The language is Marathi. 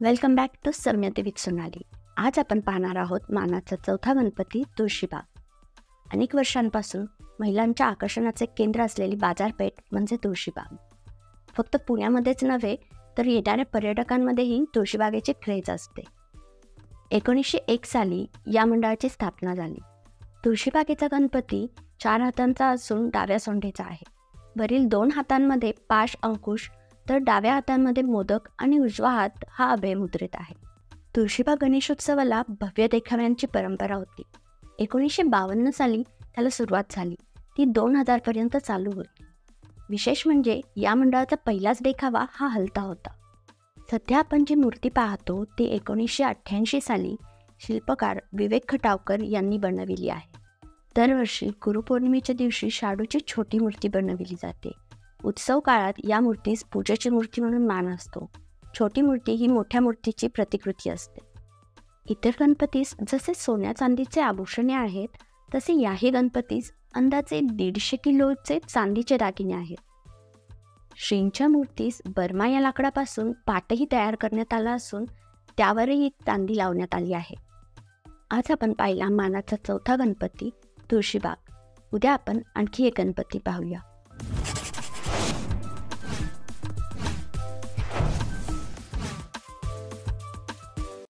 वेलकम बॅक टू सम्यते विथ सोनाली. आज आपण पाहणार आहोत मानाचा चौथा गणपती तुळशीबाग. अनेक वर्षांपासून महिलांच्या आकर्षणाचे केंद्र असलेली बाजारपेठ म्हणजे तुळशीबाग. फक्त पुण्यामध्येच नव्हे तर येणाऱ्या पर्यटकांमध्येही तुळशीबागेची क्रेज असते. 1901 साली या मंडळाची स्थापना झाली. तुळशीबागेचा गणपती 4 हातांचा असून डाव्या सोंडेचा आहे. वरील 2 हातांमध्ये पाश अंकुश तर डाव्या हातांमध्ये मोदक आणि उजवा हात हा अभयमुद्रित आहे. तुळशीबाग गणेशोत्सवाला भव्य देखाव्यांची परंपरा होती. 1952 साली त्याला सुरुवात झाली. ती 2000 पर्यंत चालू होती. विशेष म्हणजे या मंडळाचा पहिलाच देखावा हा हलता होता. सध्या आपण जी मूर्ती पाहतो ती 1988 साली शिल्पकार विवेक खटावकर यांनी बनविली आहे. दरवर्षी गुरुपौर्णिमेच्या दिवशी शाडूची छोटी मूर्ती बनविली जाते. उत्सव काळात या मूर्तीस पूजेची मूर्ती म्हणून मान असतो. छोटी मूर्ती ही मोठ्या मूर्तीची प्रतिकृती असते. इतर गणपतीस जसे सोन्या चांदीचे आभूषणे आहेत तसे याही गणपतीस अंदाजे 150 किलोचे चांदीचे दागिने आहेत. श्रींच्या मूर्तीस बर्मा या लाकडापासून पाटही तयार करण्यात आला असून त्यावरही चांदी लावण्यात आली आहे. आज आपण पाहिला मानाचा चौथा गणपती तुळशीबाग. उद्या आपण आणखी एक गणपती पाहूया.